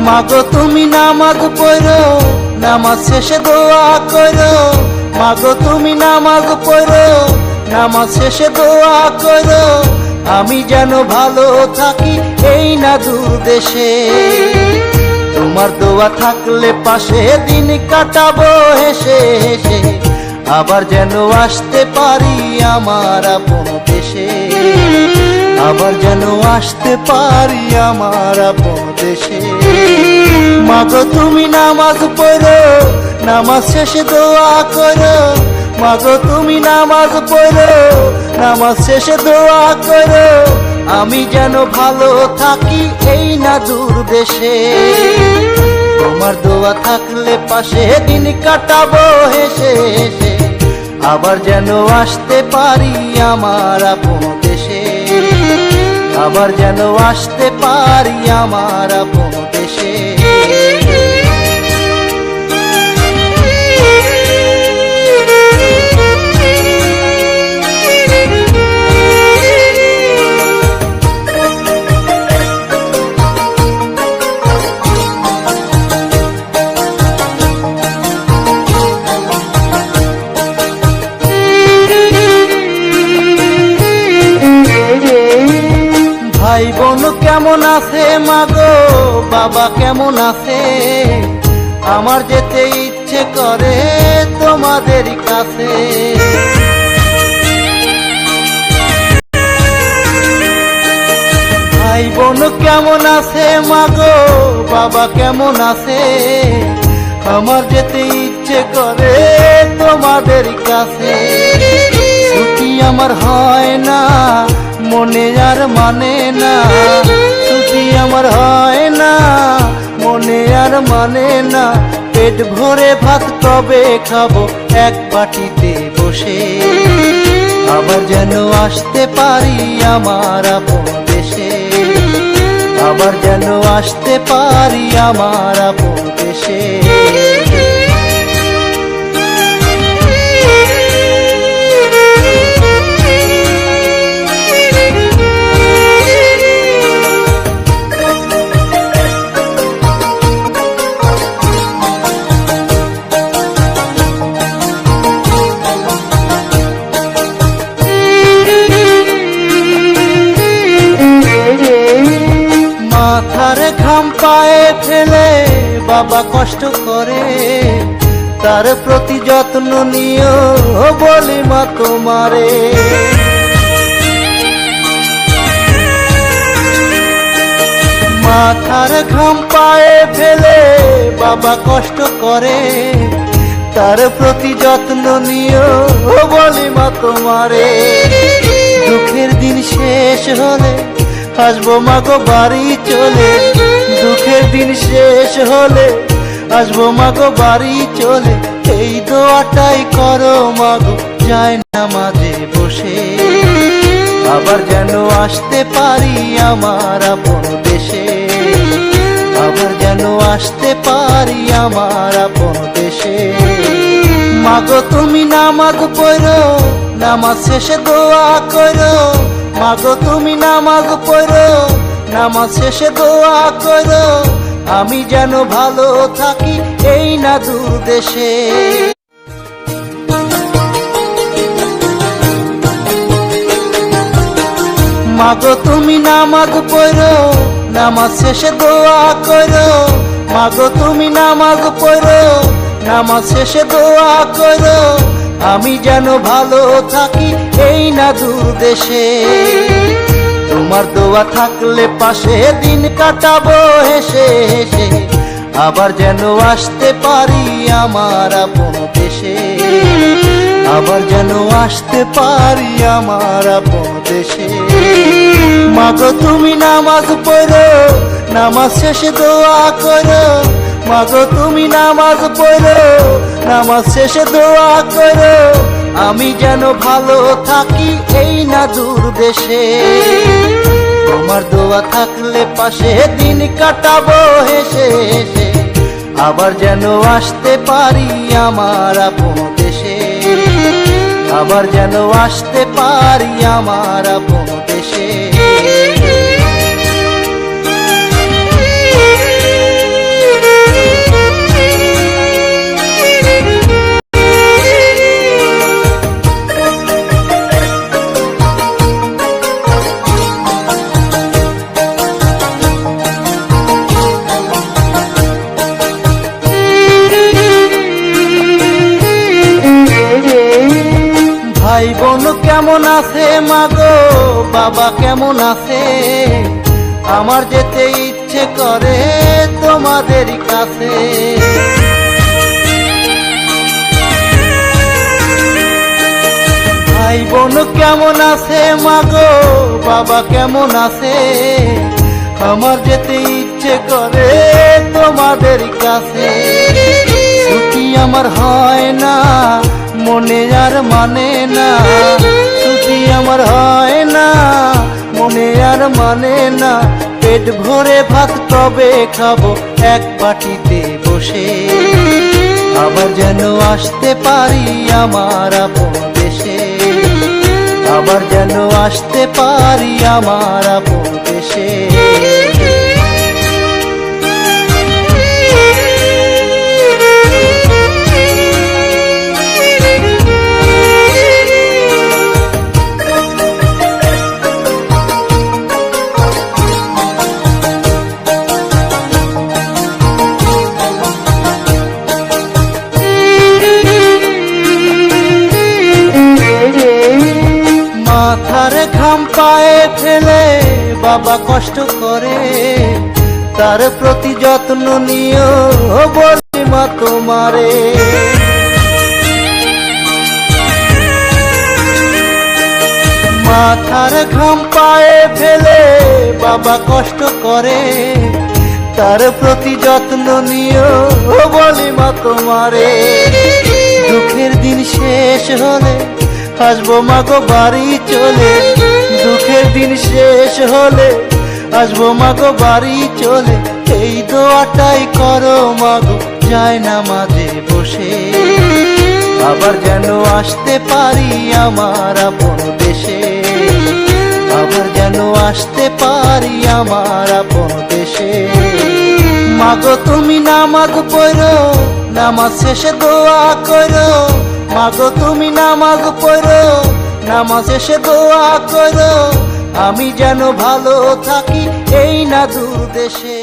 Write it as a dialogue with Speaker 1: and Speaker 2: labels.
Speaker 1: মাগো তুমি নামাজ পড়ো, নামাজ শেষে দোয়া করো। মাগো তুমি নামাজ পড়ো, নামাজ শেষে দোয়া করো। আমি যেন ভালো থাকি এই না দূর দেশে। তোমার দোয়া থাকলে পাশে দিন কাটাবো হেসে হেসে। আবার যেন আসতে পারি আমার আপন দেশে। আবার যেন আসতে পারি আমার আপন দেশে। মাগো তুমি নামাজ পড়ো, নামাজ শেষে দোয়া করো। মাগো তুমি নামাজ পড়ো, নামাজ শেষে দোয়া করো। আমি যেন ভালো থাকি এই না দূর দেশে। তোমার দোয়া থাকলে পাশে দিন কাটাবো হেসে হেসে। আবার যেন আসতে পারি আমার আপন দেশে। আবার যেন আসতে পারি আমার আপন দেশে। ভাই বোন কেমন আছে মাগো, বাবা কেমন আছে? আমার যেতে ইচ্ছে করে তোমাদের কাছে। ভাই বোন কেমন আছে মাগো, বাবা কেমন আছে? আমার যেতে ইচ্ছে করে তোমাদের কাছে। ছুটি আমার হয় না, মনে আর মানে না। ছুটি আমার হয় না, মনে আর মানে না। পেট ভরে ভাত কবে খাবো এক বাটিতে বসে। আবার যেন আসতে পারি আমার আপন দেশে। আবার যেন আসতে পারি আমার আপন দেশে। মাথার ঘাম পায়ে ফেলে বাবা কষ্ট করে। তার প্রতি যত্ন নিও বলি মা তোমারে। মাথার ঘাম পায়ে ফেলে বাবা কষ্ট করে। তার প্রতি যত্ন নিও বলি মা তোমারে। দুঃখের দিন শেষ হলে আসবো মাগো বাড়ি চলে। দুঃখের দিন শেষ হলে আসবো মাগো বাড়ি চলে। এই দোয়াটাই করো মাগো যায় না মাঝে বসে। আবার যেন আসতে পারি আমার আপন দেশে। আবার যেন আসতে পারি আমার আপন দেশে। মাগো তুমি নামাজ পড়ো, নামাজ শেষে দোয়া করো। মাগো তুমি নামাজ পড়ো, নামাজ শেষে দোয়া করো। আমি যেন ভালো থাকি এই না দূর দেশে। মাগো তুমি নামাজ পড়ো, নামাজ শেষে দোয়া করো। মাগো তুমি নামাজ পড়ো, নামাজ শেষে দোয়া করো। আমি যেন ভালো থাকি এই না দূর দেশে। তোমার দোয়া থাকলে পাশে দিন কাটাবো হেসে হেসে। আবার যেন আসতে পারি আমার আপন দেশে। আবার যেন আসতে পারি আমার আপন দেশে। মাগো তুমি নামাজ পড়ো, নামাজ শেষে দোয়া করো। মাগো তুমি নামাজ পড়ো, নামাজ শেষে দোয়া করো। আমি যেন ভালো থাকি এই না দূর দেশে। তোমার দোয়া থাকলে পাশে দিন কাটাবো হেসে হেসে। আবার যেন আসতে পারি আমার আপন দেশে। আবার যেন আসতে পারি আমার আপন দেশে। কেমন আছে মাগো, বাবা কেমন আছে? আমার যেতে ইচ্ছে করে তোমাদের কাছে। ভাই বোন কেমন আছে মাগো, বাবা কেমন আছে? আমার যেতে ইচ্ছে করে তোমাদের কাছে। ছুটি আমার হয় না, মনে আর মানে না। ছুটি আমার হয় না, মনে আর মানে না। পেট ভরে ভাত কবে খাবো এক বাটিতে বসে? আবার যেন আসতে পারি আমার আপন দেশে। আবার যেন আসতে পারি আমার আপন দেশে। মাথার ঘাম পায়ে ফেলে বাবা কষ্ট করে, তার প্রতি যত্ন নিও বলি মা তোমারে। মাথার ঘাম পায়ে ফেলে বাবা কষ্ট করে, তার প্রতি যত্ন নিও বলি মা তোমারে। দুঃখের দিন শেষ হলে আসবো মাগো বাড়ি চলে। দুঃখের দিন শেষ হলে আসবো মাগো বাড়ি চলে। এই দোয়াটাই করো মাগো যায় না মাঝে বসে। আবার যেন আসতে পারি আমার আপন দেশে। আবার যেন আসতে পারি আমার আপন দেশে। মাগো তুমি নামাজ পড়ো, নামাজ শেষে দোয়া করো। মাগো তুমি নামাজ পড়ো, নামাজ শেষে দোয়া করো। আমি যেন ভালো থাকি এই না দূর দেশে।